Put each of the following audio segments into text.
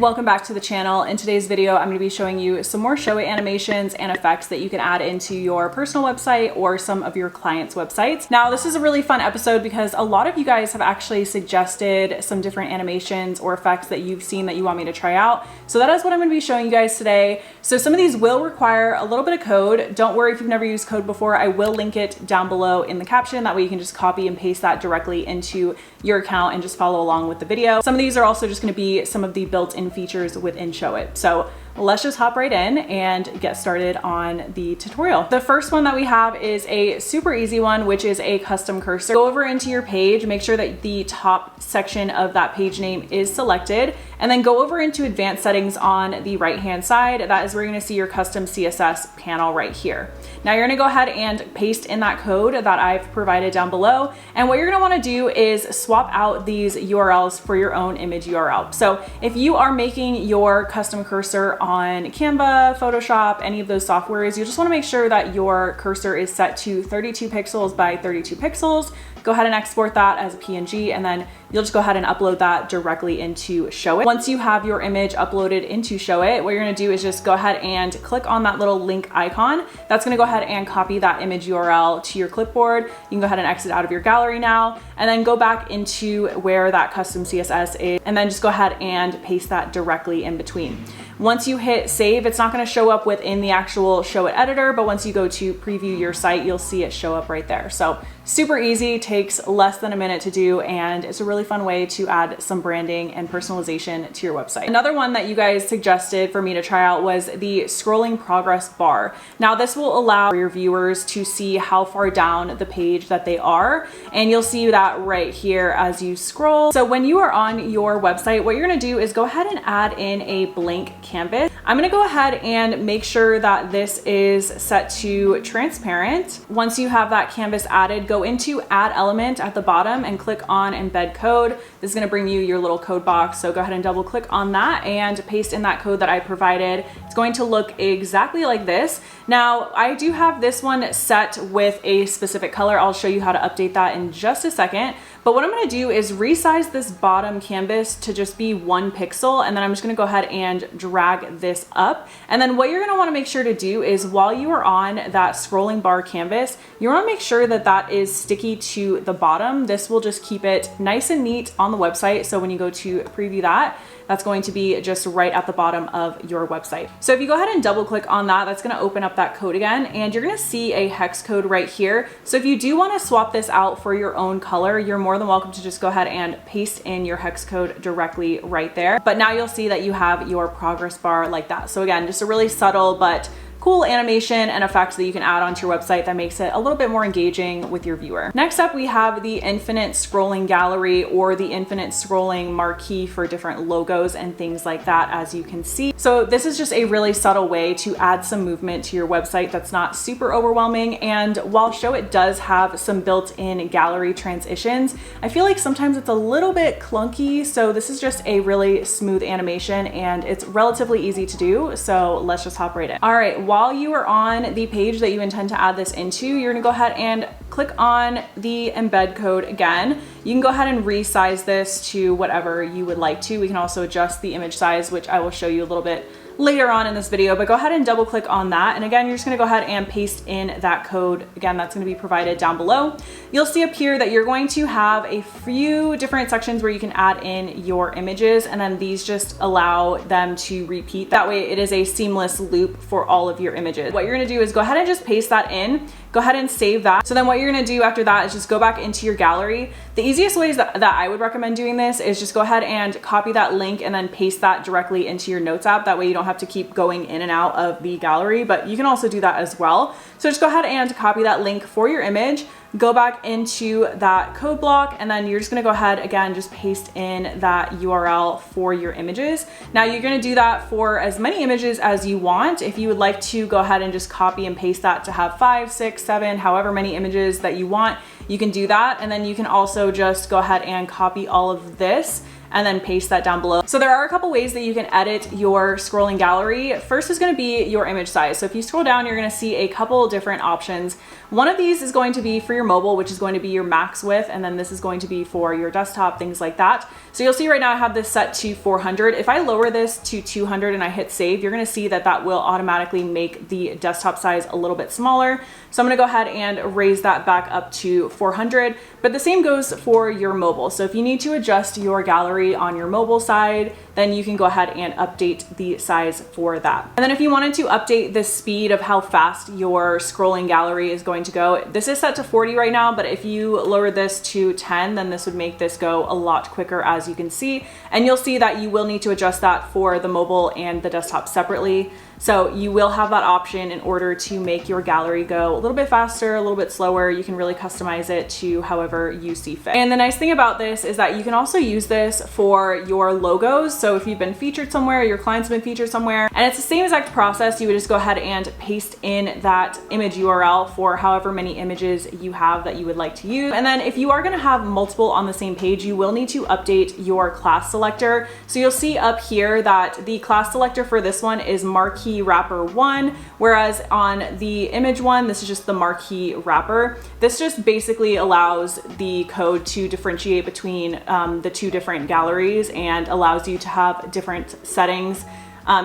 Welcome back to the channel. In today's video, I'm going to be showing you some more Showit animations and effects that you can add into your personal website or some of your clients' websites. Now, this is a really fun episode because a lot of you guys have actually suggested some different animations or effects that you've seen that you want me to try out. So that is what I'm going to be showing you guys today. So some of these will require a little bit of code. Don't worry if you've never used code before. I will link it down below in the caption. That way you can just copy and paste that directly into your account and just follow along with the video. Some of these are also just going to be some of the built-in features within Showit. So let's just hop right in and get started on the tutorial. The first one that we have is a super easy one, which is a custom cursor. Go over into your page, make sure that the top section of that page name is selected, and then go over into advanced settings on the right-hand side. That is where you're gonna see your custom CSS panel right here. Now you're gonna go ahead and paste in that code that I've provided down below. And what you're gonna wanna do is swap out these URLs for your own image URL. So if you are making your custom cursor on Canva, Photoshop, any of those softwares, you just wanna make sure that your cursor is set to 32 pixels by 32 pixels. Go ahead and export that as a PNG, and then you'll just go ahead and upload that directly into Showit. Once you have your image uploaded into Showit, what you're gonna do is just go ahead and click on that little link icon. That's gonna go ahead and copy that image URL to your clipboard. You can go ahead and exit out of your gallery now, and then go back into where that custom CSS is, and then just go ahead and paste that directly in between. Once you hit save, it's not gonna show up within the actual Showit editor, but once you go to preview your site, you'll see it show up right there. So super easy, takes less than a minute to do, and it's a really fun way to add some branding and personalization to your website. Another one that you guys suggested for me to try out was the scrolling progress bar. Now this will allow your viewers to see how far down the page that they are, and you'll see that right here as you scroll. So when you are on your website, what you're gonna do is go ahead and add in a blank canvas. I'm gonna go ahead and make sure that this is set to transparent. Once you have that canvas added, go into add element at the bottom and click on embed code. This is gonna bring you your little code box. So go ahead and double click on that and paste in that code that I provided. It's going to look exactly like this. Now, I do have this one set with a specific color. I'll show you how to update that in just a second. But what I'm gonna do is resize this bottom canvas to just be 1 pixel, and then I'm just gonna go ahead and drag this up. And then what you're gonna wanna make sure to do is while you are on that scrolling bar canvas, you wanna make sure that that is sticky to the bottom. This will just keep it nice and neat on the website. So when you go to preview that, that's going to be just right at the bottom of your website. So if you go ahead and double click on that, that's gonna open up that code again, and you're gonna see a hex code right here. So if you do wanna swap this out for your own color, you're more than welcome to just go ahead and paste in your hex code directly right there. But now you'll see that you have your progress bar like that. So again, just a really subtle but cool animation and effect that you can add onto your website that makes it a little bit more engaging with your viewer. Next up, we have the infinite scrolling gallery, or the infinite scrolling marquee for different logos and things like that, as you can see. So this is just a really subtle way to add some movement to your website that's not super overwhelming. And while Showit does have some built-in gallery transitions, I feel like sometimes it's a little bit clunky. So this is just a really smooth animation, and it's relatively easy to do. So let's just hop right in. All right. While you are on the page that you intend to add this into, you're gonna go ahead and click on the embed code again. You can go ahead and resize this to whatever you would like to. We can also adjust the image size, which I will show you a little bit later on in this video, but go ahead and double click on that. And again, you're just gonna go ahead and paste in that code. Again, that's gonna be provided down below. You'll see up here that you're going to have a few different sections where you can add in your images, and then these just allow them to repeat. That way it is a seamless loop for all of your images. What you're gonna do is go ahead and just paste that in. Go ahead and save that. So then what you're gonna do after that is just go back into your gallery. The easiest ways that I would recommend doing this is just go ahead and copy that link and then paste that directly into your notes app. That way you don't have to keep going in and out of the gallery, but you can also do that as well. So just go ahead and copy that link for your image, go back into that code block, and then you're just gonna go ahead again, just paste in that URL for your images. Now you're gonna do that for as many images as you want. If you would like to go ahead and just copy and paste that to have 5, 6, 7, however many images that you want, you can do that. And then you can also just go ahead and copy all of this and then paste that down below. So there are a couple ways that you can edit your scrolling gallery. First is going to be your image size. So if you scroll down, you're going to see a couple different options. One of these is going to be for your mobile, which is going to be your max width, and then this is going to be for your desktop, things like that. So you'll see right now I have this set to 400. If I lower this to 200 and I hit save, you're going to see that that will automatically make the desktop size a little bit smaller. So I'm going to go ahead and raise that back up to 400, but the same goes for your mobile. So if you need to adjust your gallery on your mobile side, then you can go ahead and update the size for that. And then if you wanted to update the speed of how fast your scrolling gallery is going to go, this is set to 40 right now, but if you lower this to 10, then this would make this go a lot quicker, as you can see. And you'll see that you will need to adjust that for the mobile and the desktop separately. So you will have that option in order to make your gallery go a little bit faster, a little bit slower. You can really customize it to however you see fit. And the nice thing about this is that you can also use this for your logos. So if you've been featured somewhere, your clients have been featured somewhere, and it's the same exact process, you would just go ahead and paste in that image URL for however many images you have that you would like to use. And then if you are gonna have multiple on the same page, you will need to update your class selector. So you'll see up here that the class selector for this one is marquee wrapper 1, whereas on the image one, this is just the marquee wrapper. This just basically allows the code to differentiate between the two different galleries and allows you to have different settings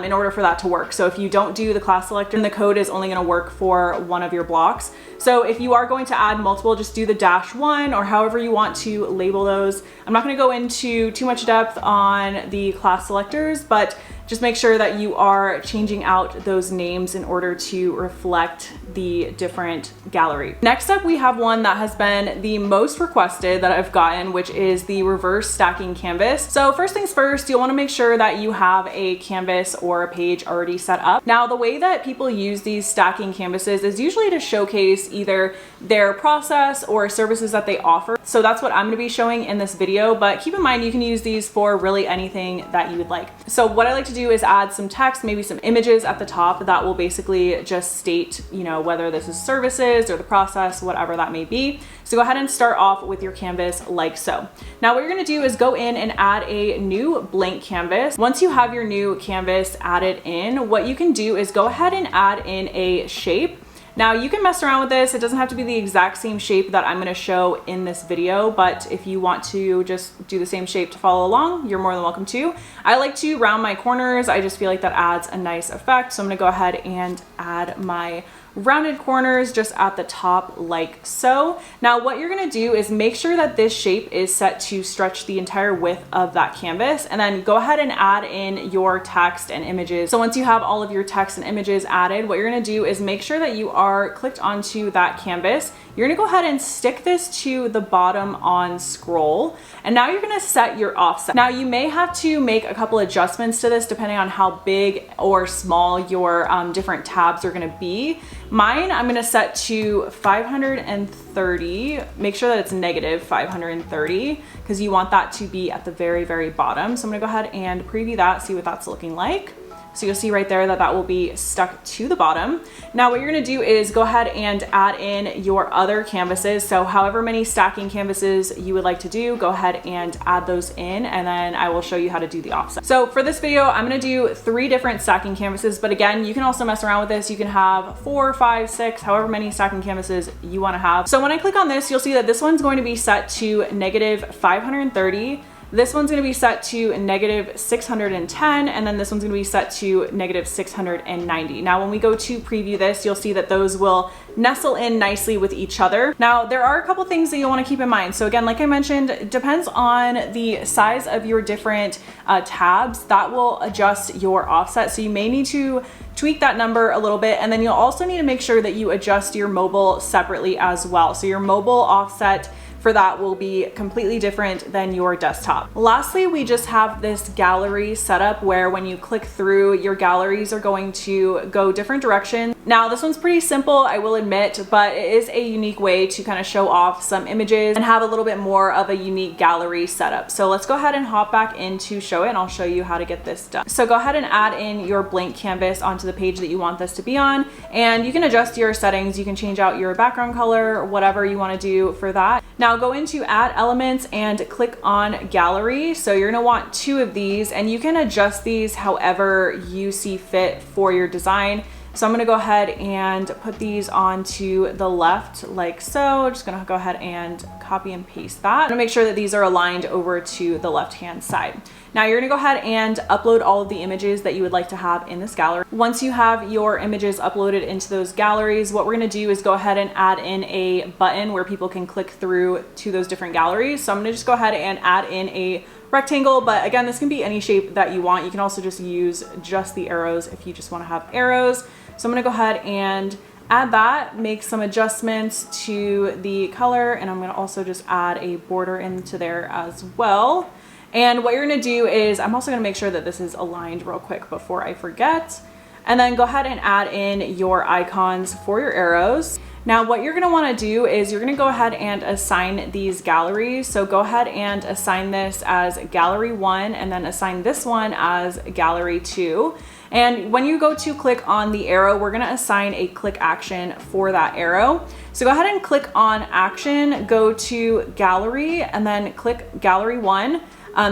in order for that to work. So if you don't do the class selector, then the code is only going to work for one of your blocks. So if you are going to add multiple, just do the -1 or however you want to label those. I'm not going to go into too much depth on the class selectors, but just make sure that you are changing out those names in order to reflect the different gallery. Next up, we have one that has been the most requested that I've gotten, which is the reverse stacking canvas. So first things first, you'll want to make sure that you have a canvas or a page already set up. Now, the way that people use these stacking canvases is usually to showcase either their process or services that they offer. So that's what I'm going to be showing in this video, but keep in mind you can use these for really anything that you would like. So what I like to do is add some text, maybe some images at the top that will basically just state, you know, whether this is services or the process, whatever that may be. So go ahead and start off with your canvas like so. Now what you're going to do is go in and add a new blank canvas. Once you have your new canvas added in, what you can do is go ahead and add in a shape. Now you can mess around with this. It doesn't have to be the exact same shape that I'm going to show in this video, but if you want to just do the same shape to follow along, you're more than welcome to. I like to round my corners. I just feel like that adds a nice effect. So I'm going to go ahead and add my rounded corners just at the top like so. Now what you're going to do is make sure that this shape is set to stretch the entire width of that canvas, and then go ahead and add in your text and images. So once you have all of your text and images added, what you're going to do is make sure that you are clicked onto that canvas. You're going to go ahead and stick this to the bottom on scroll, and now you're going to set your offset. Now you may have to make a couple adjustments to this depending on how big or small your different tabs are going to be. Mine, I'm gonna set to 530. Make sure that it's negative 530 because you want that to be at the very, very bottom. So I'm gonna go ahead and preview that, see what that's looking like. So you'll see right there that that will be stuck to the bottom. Now what you're gonna do is go ahead and add in your other canvases. So however many stacking canvases you would like to do, go ahead and add those in, and then I will show you how to do the offset. So for this video, I'm gonna do 3 different stacking canvases, but again, you can also mess around with this. You can have 4, 5, 6, however many stacking canvases you wanna have. So when I click on this, you'll see that this one's going to be set to negative 530. This one's going to be set to negative 610, and then this one's going to be set to negative 690. Now, when we go to preview this, you'll see that those will nestle in nicely with each other. Now, there are a couple things that you'll want to keep in mind. So again, like I mentioned, it depends on the size of your different tabs that will adjust your offset. So you may need to tweak that number a little bit, and then you'll also need to make sure that you adjust your mobile separately as well. So your mobile offset for that will be completely different than your desktop. Lastly, we just have this gallery setup where when you click through, your galleries are going to go different directions. Now, this one's pretty simple, I will admit, but it is a unique way to kind of show off some images and have a little bit more of a unique gallery setup. So let's go ahead and hop back into Showit, and I'll show you how to get this done. So go ahead and add in your blank canvas onto the page that you want this to be on, and you can adjust your settings. You can change out your background color, whatever you want to do for that. Now go into add elements and click on gallery. So you're gonna want 2 of these, and you can adjust these however you see fit for your design. So I'm gonna go ahead and put these onto the left like so. Just gonna go ahead and copy and paste that. I'm gonna make sure that these are aligned over to the left-hand side. Now you're gonna go ahead and upload all of the images that you would like to have in this gallery. Once you have your images uploaded into those galleries, what we're gonna do is go ahead and add in a button where people can click through to those different galleries. So I'm gonna just go ahead and add in a rectangle, but again, this can be any shape that you want. You can also just use just the arrows if you just wanna have arrows. So I'm gonna go ahead and add that, make some adjustments to the color, and I'm gonna also just add a border into there as well. And what you're gonna do is, I'm also gonna make sure that this is aligned real quick before I forget. And then go ahead and add in your icons for your arrows. Now what you're gonna wanna do is you're gonna go ahead and assign these galleries. So go ahead and assign this as gallery 1 and then assign this one as gallery 2. And when you go to click on the arrow, we're gonna assign a click action for that arrow. So go ahead and click on action, go to gallery and then click gallery 1.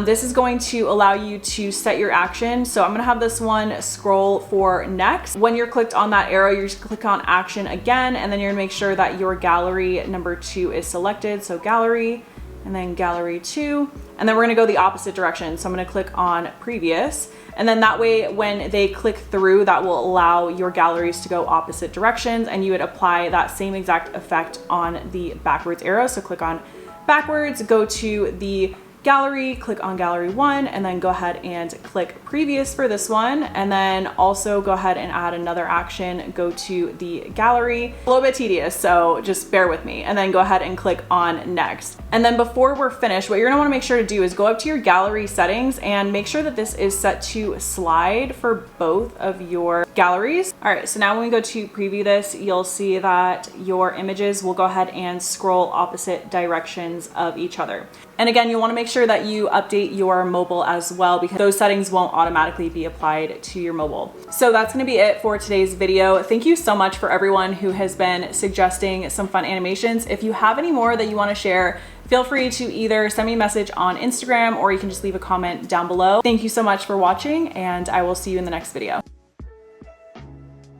This is going to allow you to set your action. So I'm gonna have this one scroll for next. When you're clicked on that arrow, you're just click on action again, and then you're gonna make sure that your gallery number 2 is selected. So gallery and then gallery 2, and then we're gonna go the opposite direction. So I'm gonna click on previous, and then that way when they click through, that will allow your galleries to go opposite directions, and you would apply that same exact effect on the backwards arrow. So click on backwards, go to the gallery, click on gallery 1, and then go ahead and click previous for this one. And then also go ahead and add another action, go to the gallery. A little bit tedious, so just bear with me. And then go ahead and click on next. And then before we're finished, what you're gonna wanna make sure to do is go up to your gallery settings and make sure that this is set to slide for both of your galleries. All right, so now when we go to preview this, you'll see that your images will go ahead and scroll opposite directions of each other. And again, you wanna make sure that you update your mobile as well, because those settings won't automatically be applied to your mobile. So that's gonna be it for today's video. Thank you so much for everyone who has been suggesting some fun animations. If you have any more that you wanna share, feel free to either send me a message on Instagram or you can just leave a comment down below. Thank you so much for watching, and I will see you in the next video.